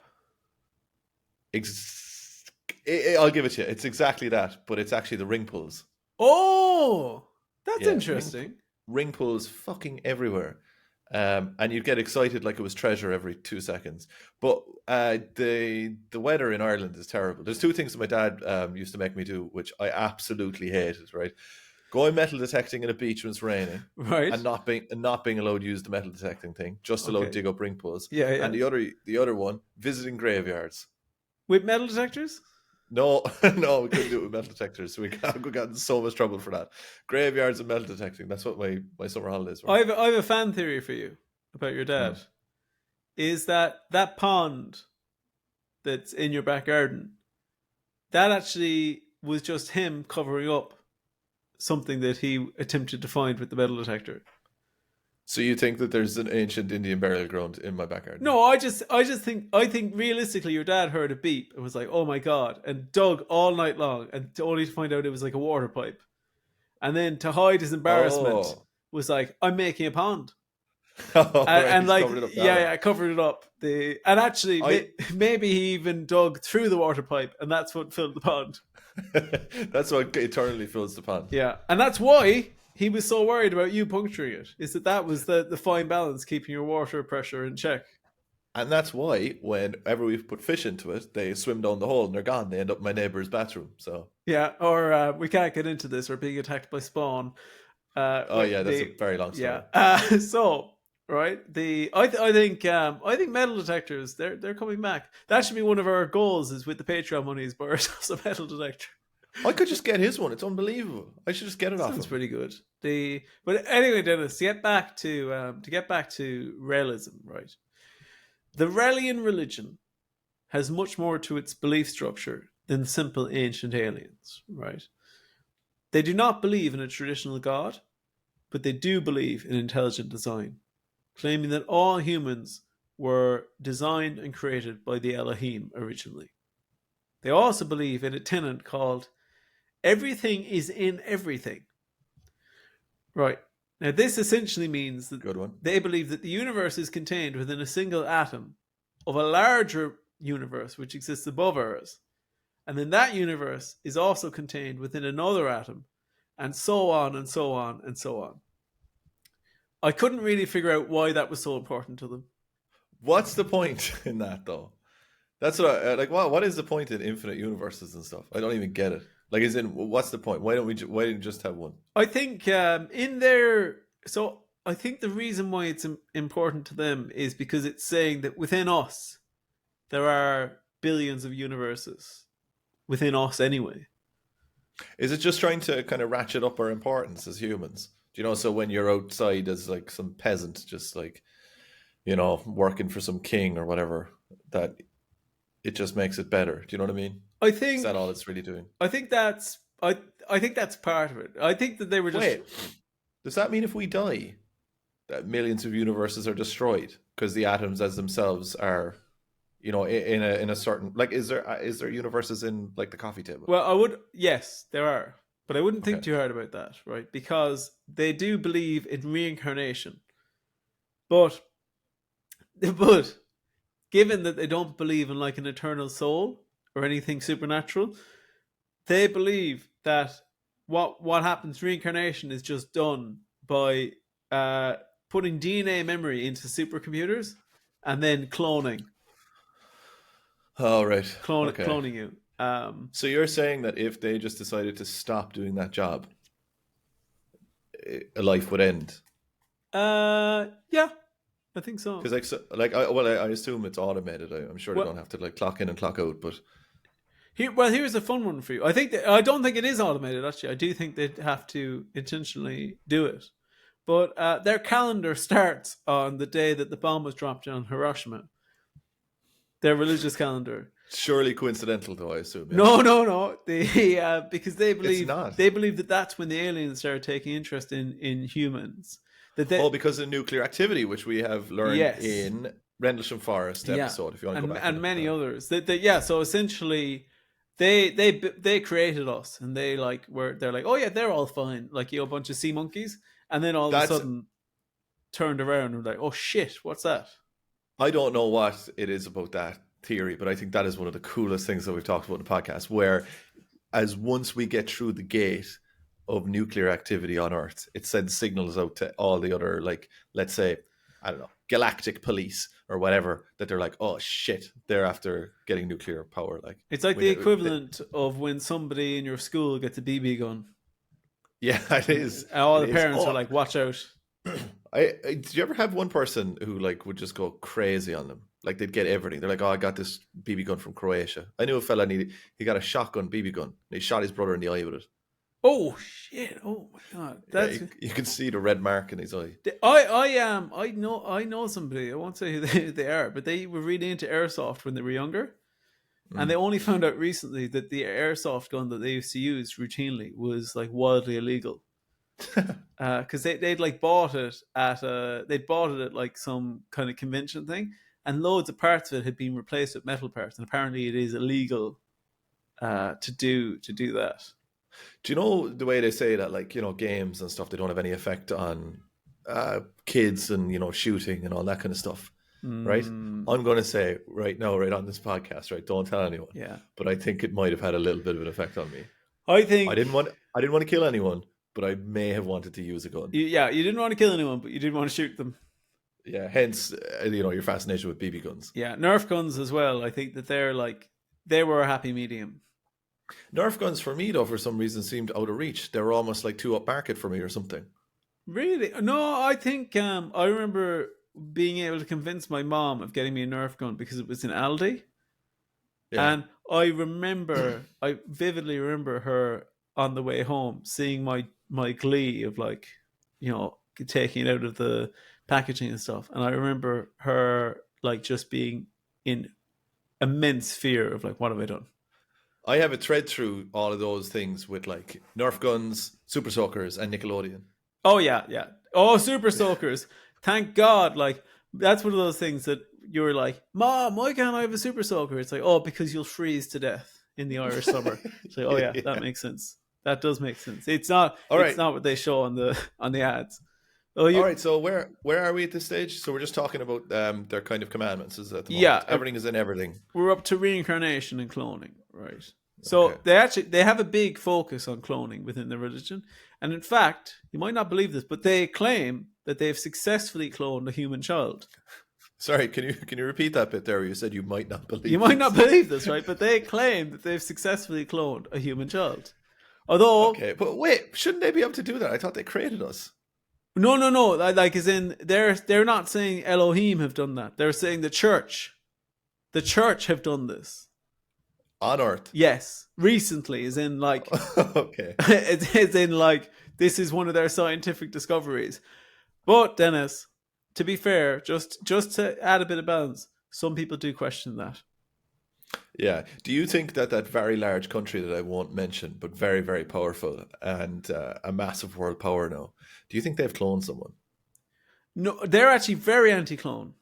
I'll give it to you. It's exactly that, but it's actually the ring pulls. Oh, that's interesting. Ring pulls fucking everywhere. And you'd get excited like it was treasure every 2 seconds. But the weather in Ireland is terrible. There's 2 things that my dad used to make me do, which I absolutely hated, right? Going metal detecting in a beach when it's raining, right? And not being allowed to use the metal detecting thing, just allowed to dig up ring pulls. Yeah. And the other one, visiting graveyards. With metal detectors? No, we couldn't do it with metal detectors. We got in so much trouble for that. Graveyards and metal detecting. That's what my summer holidays were. I have a fan theory for you about your dad. Is that pond that's in your back garden, that actually was just him covering up something that he attempted to find with the metal detector. So you think that there's an ancient Indian burial ground in my backyard? No, I think realistically your dad heard a beep and was like, "Oh my god," and dug all night long, and only to find out it was like a water pipe. And then to hide his embarrassment was like, "I'm making a pond." And like, covered it up I covered it up. And actually, maybe he even dug through the water pipe, and that's what filled the pond. That's what eternally fills the pond. Yeah, and that's why he was so worried about you puncturing it. Is that was the fine balance, keeping your water pressure in check. And that's why whenever we put fish into it, they swim down the hole and they're gone. They end up in my neighbour's bathroom. So yeah, or we can't get into this. Or being attacked by spawn. That's a very long story. Yeah. So right, I think metal detectors they're coming back. That should be one of our goals. Is with the Patreon money is buy ourselves a metal detector. I could just get his one. It's unbelievable. I should just get it off him. Sounds pretty good. But anyway, Dennis, to get back to Raelism, right? The Raelian religion has much more to its belief structure than simple ancient aliens, right? They do not believe in a traditional god, but they do believe in intelligent design, claiming that all humans were designed and created by the Elohim originally. They also believe in a tenet called everything is in everything. Right. Now, this essentially means that they believe that the universe is contained within a single atom of a larger universe which exists above ours. And then that universe is also contained within another atom, and so on and so on and so on. I couldn't really figure out why that was so important to them. What's the point in that, though? That's what what is the point in infinite universes and stuff? I don't even get it. Like, as in, what's the point? Why didn't we just have one? I think I think the reason why it's important to them is because it's saying that within us, there are billions of universes within us anyway. Is it just trying to kind of ratchet up our importance as humans? Do you know, so when you're outside as like some peasant, just like, you know, working for some king or whatever, that it just makes it better. Do you know what I mean? I think is that all it's really doing? I think that's part of it. I think that they were just. Wait, does that mean if we die, that millions of universes are destroyed because the atoms as themselves are, you know, in a certain, like, is there universes in like the coffee table? Well, yes, there are, but I wouldn't think too hard about that, right? Because they do believe in reincarnation, but given that they don't believe in like an eternal soul or anything supernatural, they believe that what happens, reincarnation is just done by putting DNA memory into supercomputers and then cloning. Oh, right. Cloning you. So you're saying that if they just decided to stop doing that job, a life would end? Yeah. I think so. Because I assume it's automated. I'm sure they don't have to like clock in and clock out. But here's a fun one for you. I don't think it is automated. Actually, I do think they'd have to intentionally do it. But their calendar starts on the day that the bomb was dropped on Hiroshima. Their religious calendar. Surely coincidental, though, I assume. Yeah. No. Because they believe that that's when the aliens started taking interest in humans. Because of nuclear activity, which we have learned in Rendlesham Forest episode. If you want to go back and many others. So essentially, they created us, and they're like, oh yeah, they're all fine, like, you know, a bunch of sea monkeys, and then all of a sudden turned around and were like, oh shit, what's that? I don't know what it is about that theory, but I think that is one of the coolest things that we've talked about in the podcast. Where, as once we get through the gate of nuclear activity on Earth, it sends signals out to all the other, like, let's say, I don't know, galactic police or whatever, that they're like, oh shit, they're after getting nuclear power. Like, it's like the equivalent of when somebody in your school gets a BB gun. Yeah, it is. And all the parents are like, watch out. Did you ever have one person who like would just go crazy on them? Like, they'd get everything. They're like, oh, I got this BB gun from Croatia. I knew a fella, he got a shotgun BB gun, and he shot his brother in the eye with it. Oh shit! Oh my god! You can see the red mark in his eye. I know somebody. I won't say who they are, but they were really into airsoft when they were younger, And they only found out recently that the airsoft gun that they used to use routinely was like wildly illegal. Because they'd like bought it at like some kind of convention thing, and loads of parts of it had been replaced with metal parts, and apparently it is illegal to do that. Do you know the way they say that, like, you know, games and stuff, they don't have any effect on kids and, you know, shooting and all that kind of stuff, right? I'm going to say right now, right on this podcast, right, don't tell anyone. Yeah. But I think it might have had a little bit of an effect on me. I think I didn't want to kill anyone, but I may have wanted to use a gun. You didn't want to kill anyone, but you did want to shoot them. Yeah, hence, you know, your fascination with BB guns. Yeah, Nerf guns as well. I think that they were a happy medium. Nerf guns for me, though, for some reason seemed out of reach. They were almost like too upmarket for me or something. Really? No, I think I remember being able to convince my mom of getting me a Nerf gun because it was in Aldi. Yeah. And I vividly remember her on the way home seeing my glee of, like, you know, taking it out of the packaging and stuff. And I remember her like just being in immense fear of like, what have I done? I have a thread through all of those things with like Nerf guns, Super Soakers, and Nickelodeon. Oh yeah. Oh, Super Soakers. Thank God. Like, that's one of those things that you're like, Mom, why can't I have a Super Soaker? It's like, oh, because you'll freeze to death in the Irish summer. It's like, oh yeah, that makes sense. That does make sense. It's not not what they show on the ads. All right, so where are we at this stage? So we're just talking about their kind of commandments, is that the moment? Yeah, everything is in everything. We're up to reincarnation and cloning, right? So they have a big focus on cloning within their religion, and in fact, you might not believe this, but they claim that they've successfully cloned a human child. Sorry, can you repeat that bit there? Where you said you might not believe. You might not believe this, right? But they claim that they've successfully cloned a human child. Although, okay, but wait, shouldn't they be able to do that? I thought they created us. No. Like, as in, they're not saying Elohim have done that. They're saying the church have done this on Earth. Yes, recently, as in like, okay, as in like, this is one of their scientific discoveries. But Denis, to be fair, just to add a bit of balance, some people do question that. Yeah. Do you think that very large country that I won't mention, but very, very powerful and a massive world power now, do you think they've cloned someone? No, they're actually very anti-clone.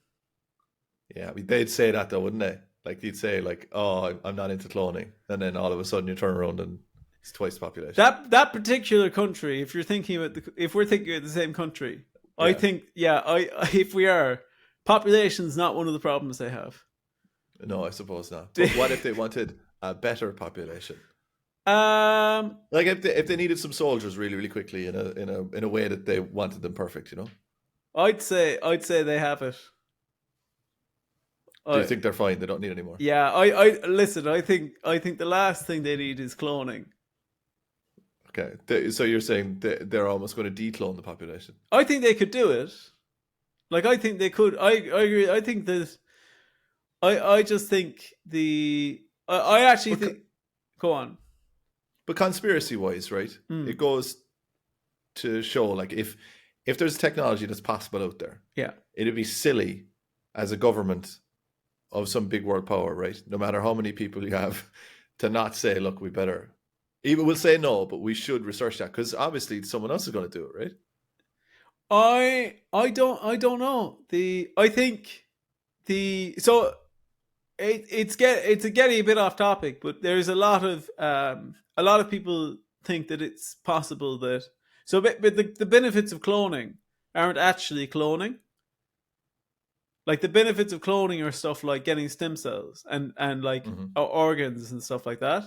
Yeah, I mean, they'd say that though, wouldn't they? Like, you'd say like, oh, I'm not into cloning. And then all of a sudden you turn around and it's twice the population. That particular country, if we're thinking about the same country, yeah. I think, if we are, population's not one of the problems they have. No, I suppose not. But what if they wanted a better population? Like if they needed some soldiers really, really quickly in a way that they wanted them perfect, you know? I'd say they have it. Do you think they're fine? They don't need any more? Yeah, I listen. I think the last thing they need is cloning. Okay, so you're saying they're almost going to declone the population? I think they could do it. Like, I think they could. I agree. I think that. I just think I actually think. Go on. But conspiracy-wise, right? It goes to show, like, if there's technology that's possible out there, yeah, it'd be silly as a government of some big world power, right? No matter how many people you have, to not say, look, we better. Even we'll say no, but we should research that because obviously someone else is going to do it, right? I don't know. It's getting a bit off topic, but there's a lot of people think that it's possible that but the benefits of cloning aren't actually cloning. Like, the benefits of cloning are stuff like getting stem cells and like organs and stuff like that.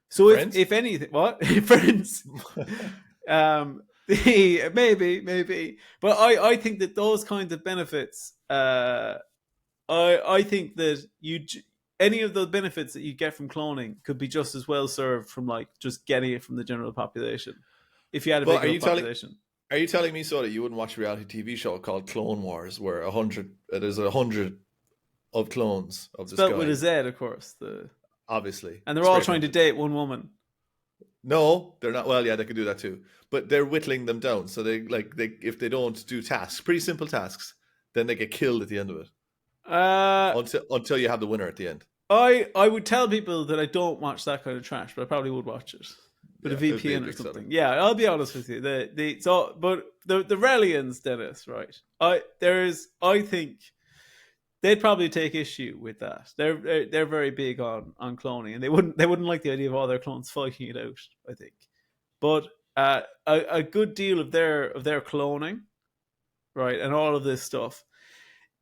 So if anything, what friends? Maybe, but I think that those kinds of benefits. I think that any of the benefits that you get from cloning could be just as well served from like just getting it from the general population. If you had a big population. Are you telling me so that you wouldn't watch a reality TV show called Clone Wars, where there's 100 of clones of this guy? Spelled with a Z, of course. Obviously. And they're all trying to date one woman. No, they're not. Well, yeah, they could do that too. But they're whittling them down. So they if they don't do tasks, pretty simple tasks, then they get killed at the end of it. Until you have the winner at the end. I would tell people that I don't watch that kind of trash, but I probably would watch it with a Yeah, it would be a VPN or big something. setup. Yeah, I'll be honest with you. But the Raelians, Dennis, right? I think they'd probably take issue with that. They're very big on cloning, and they wouldn't like the idea of all their clones fighting it out. I think, but a good deal of their cloning, right, and all of this stuff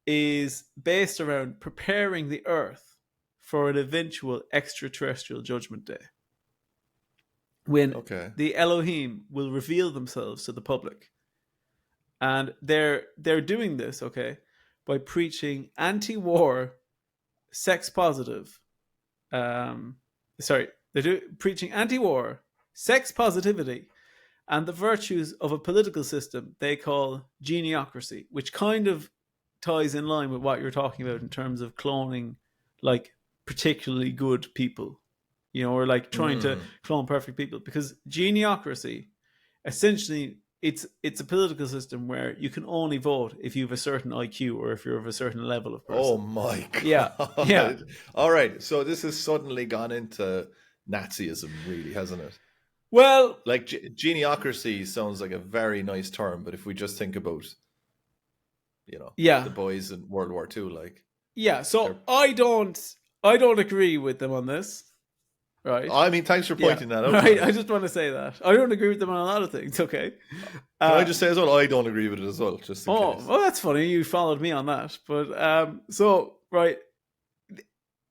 is based around preparing the Earth for an eventual extraterrestrial judgment day, when the Elohim will reveal themselves to the public, and they're doing this, okay, by preaching anti-war, sex positive. Preaching anti-war, sex positivity, and the virtues of a political system they call geniocracy, which kind of ties in line with what you're talking about in terms of cloning, like particularly good people, or like trying to clone perfect people, because geniocracy, essentially, it's a political system where you can only vote if you have a certain IQ or if you're of a certain level of person. Oh my god! Yeah. All right, so this has suddenly gone into Nazism, really, hasn't it? Well, like geniocracy sounds like a very nice term, but if we just think about, the boys in World War II, so I don't agree with them on this. Right. I mean, thanks for pointing that out. Right. I just want to say that I don't agree with them on a lot of things. Okay. Can I just say as well, I don't agree with it as well. Just in case. Well, that's funny. You followed me on that, but so right,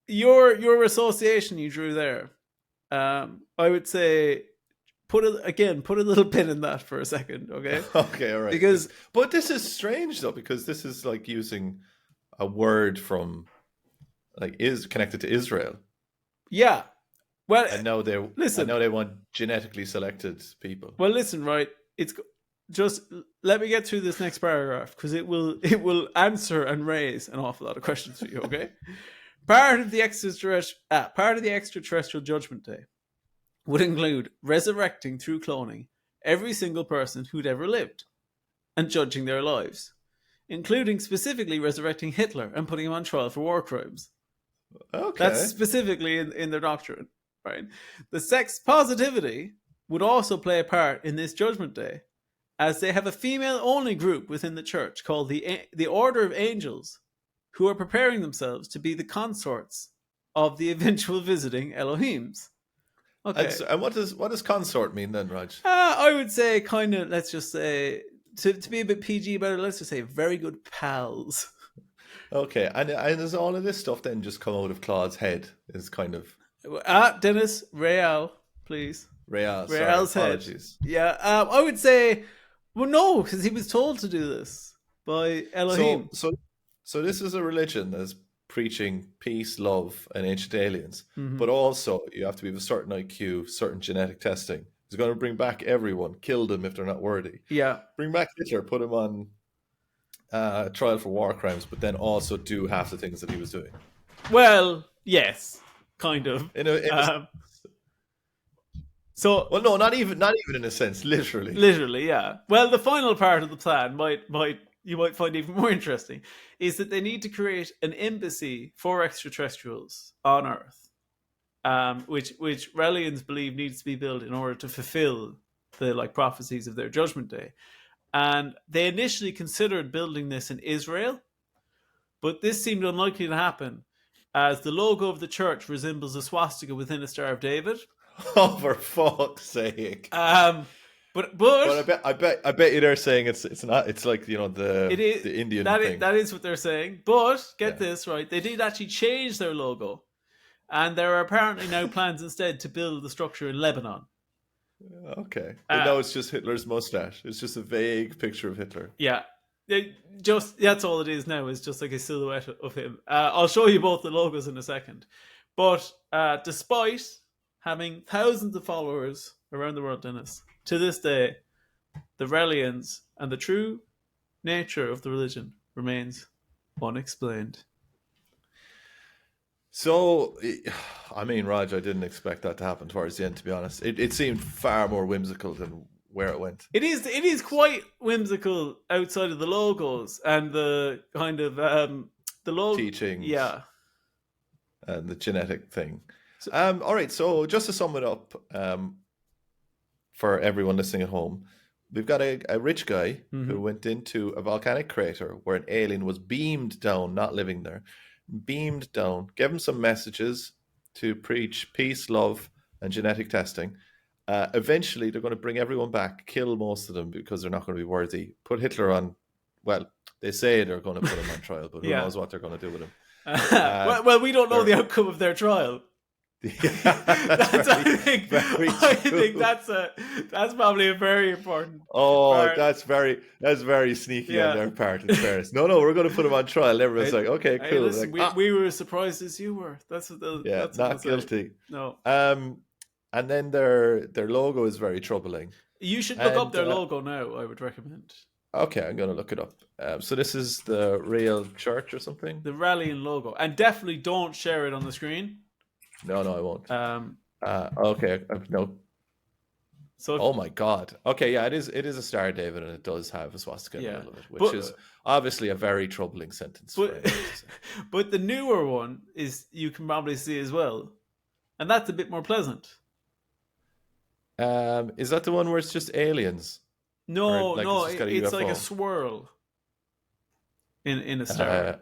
your association you drew there, I would say put a little pin in that for a second, okay? Okay, all right. But this is strange though, because this is like using a word from is connected to Israel. Yeah. Well, I know they want genetically selected people. Well, listen, right? It's just let me get through this next paragraph, because it will answer and raise an awful lot of questions for you. Okay. Part of the extraterrestrial judgment day would include resurrecting through cloning every single person who'd ever lived and judging their lives, including specifically resurrecting Hitler and putting him on trial for war crimes. Okay. That's specifically in their doctrine. Right. The sex positivity would also play a part in this judgment day, as they have a female-only group within the church called the Order of Angels, who are preparing themselves to be the consorts of the eventual visiting Elohims. Okay. And what does consort mean then, Raj? I would say kind of, let's just say, to be a bit PG about it, let's just say very good pals. Okay, and does all of this stuff then just come out of Claude's head? Is kind of Denis, Rael, please. Rael's head. Apologies. Yeah, I would say, well, no, because he was told to do this by Elohim. So this is a religion that's preaching peace, love, and ancient aliens, but also you have to be of a certain IQ, certain genetic testing. He's going to bring back everyone, kill them if they're not worthy. Yeah, bring back Hitler, put him on trial for war crimes, but then also do half the things that he was doing. Well, yes. Kind of. Well, no, not even in a sense, literally. Literally, yeah. Well, the final part of the plan you might find even more interesting, is that they need to create an embassy for extraterrestrials on Earth, which Raelians believe needs to be built in order to fulfill the prophecies of their judgment day. And they initially considered building this in Israel, but this seemed unlikely to happen, as the logo of the church resembles a swastika within a Star of David. Oh, for fuck's sake! But I bet you they're saying it's not. It's like the Indian thing. That is what they're saying. But get this right, they did actually change their logo, and there are apparently now plans instead to build the structure in Lebanon. Okay, but no, it's just Hitler's mustache. It's just a vague picture of Hitler. Yeah. That's all it is now, is just like a silhouette of him. I'll show you both the logos in a second. But despite having thousands of followers around the world, Dennis, to this day, the Raelians and the true nature of the religion remains unexplained. So, I mean, Raj, I didn't expect that to happen towards the end, to be honest. It seemed far more whimsical than where it went. It is quite whimsical outside of the logos and the kind of the logo teachings. Yeah. and the genetic thing. All right, so just to sum it up, for everyone listening at home, we've got a rich guy who went into a volcanic crater where an alien was beamed down, not living there, beamed down, gave him some messages to preach peace, love, and genetic testing. Eventually, they're going to bring everyone back, kill most of them because they're not going to be worthy. Put Hitler on, well, they say they're going to put him on trial, but who knows what they're going to do with him. Well, we don't know the outcome of their trial. I think that's probably a very important part. That's very sneaky on their part, in fairness. No, we're going to put him on trial. Everyone's like, okay, cool. Listen, we were as surprised as you were. That's not guilty. No. And then their logo is very troubling. You should look up their logo now, I would recommend. Okay, I'm going to look it up. So this is the real church or something? The rallying logo. And definitely don't share it on the screen. No, I won't. Okay, no. So oh my God. Okay, yeah, it is a Star of David, and it does have a swastika in the middle of it, which is obviously a very troubling sentence. But the newer one is, you can probably see as well, and that's a bit more pleasant. Is that the one where it's just aliens? No, it's like a swirl in a star.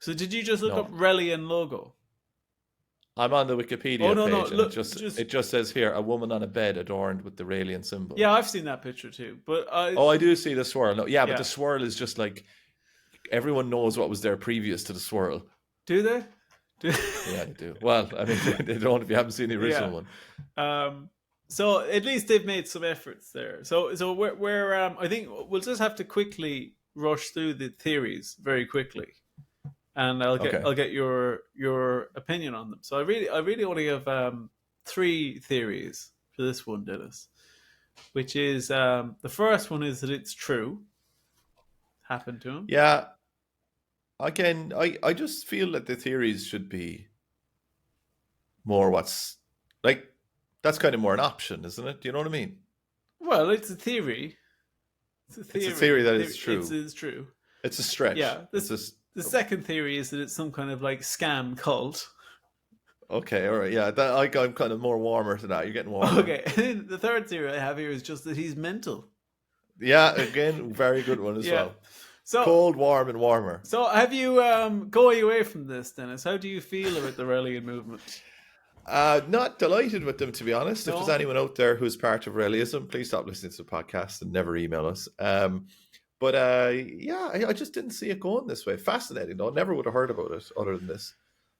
So did you just look up Raelism logo? I'm on the Wikipedia page. Look, it just says here, a woman on a bed adorned with the Raelism symbol. Yeah, I've seen that picture too. But I do see the swirl. No, but the swirl is just like, everyone knows what was there previous to the swirl. Do they? Yeah, they do. Well, I mean, they don't if you haven't seen the original one. So at least they've made some efforts there. So we're I think we'll just have to quickly rush through the theories very quickly, and I'll get your opinion on them. So I really only have 3 theories for this one, Denis, which is the first one is that it's true, happened to him. Yeah. Again, I just feel that the theories should be more what's like. That's kind of more an option, isn't it? Do you know what I mean? Well, it's a theory. It's a theory that is true. It's true. It's a stretch. Yeah. The second theory is that it's some kind of like scam cult. Okay, all right. Yeah, I'm kind of more warmer to that. You're getting warmer. Okay. And the third theory I have here is just that he's mental. Yeah, again, very good one as well. So cold, warm, and warmer. So have you, going away from this, Denis, how do you feel about the Raelism movement? Not delighted with them, to be honest. No. If there's anyone out there who's part of Raelism, please stop listening to the podcast and never email us. I just didn't see it going this way. Fascinating, though. Never would have heard about it other than this.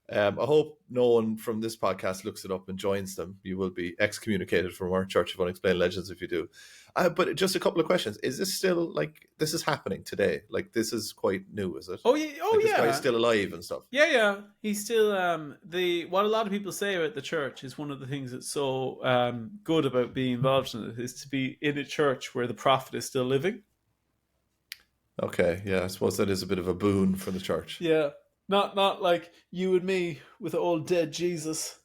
I hope no one from this podcast looks it up and joins them. You will be excommunicated from our Church of Unexplained Legends if you do. But just a couple of questions. Is this still, like, this is happening today? Like, this is quite new, is it? Oh, yeah. This guy's still alive and stuff? Yeah. He's still, what a lot of people say about the church is one of the things that's so good about being involved in it is to be in a church where the prophet is still living. Okay, yeah, I suppose that is a bit of a boon for the church. Yeah. Not like you and me with the old dead Jesus.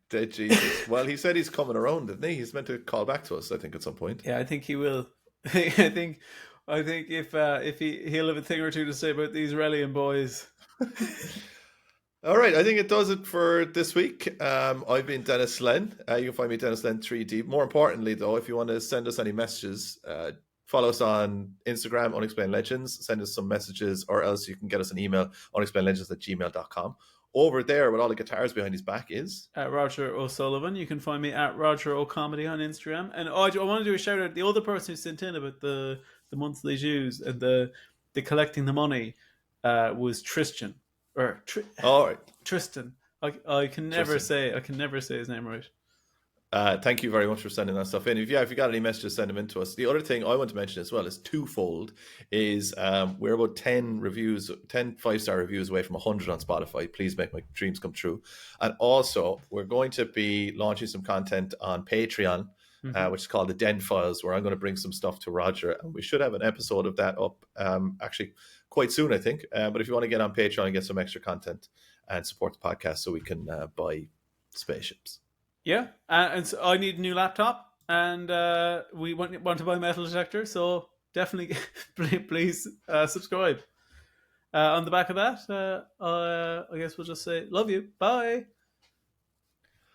Dead Jesus. Well, he said he's coming around, didn't he? He's meant to call back to us, I think, at some point. Yeah, I think he will. I think if he'll have a thing or two to say about these Raelism boys. All right, I think it does it for this week. I've been Denis Len. You can find me Denis Len 3D. More importantly, though, if you want to send us any messages, follow us on Instagram, Unexplained Legends. Send us some messages, or else you can get us an email, unexplainedlegends@gmail.com. Over there, with all the guitars behind his back, is at Roger O'Sullivan. You can find me at Roger O'Comedy on Instagram. And I want to do a shout out. The other person who sent in about the monthly dues and the collecting the money was Tristan. All right, Tristan. I can never say his name right. Thank you very much for sending that stuff in. If you got any messages, send them in to us. The other thing I want to mention as well is twofold. Is we're about 10 5-star reviews away from 100 on Spotify. Please make my dreams come true. And also, we're going to be launching some content on Patreon, which is called the Den Files, where I'm going to bring some stuff to Roger, and we should have an episode of that up actually quite soon, I think. But if you want to get on Patreon and get some extra content and support the podcast, so we can buy spaceships. Yeah, and so I need a new laptop, and we want to buy a metal detector, so definitely please subscribe. On the back of that, I guess we'll just say, love you. Bye.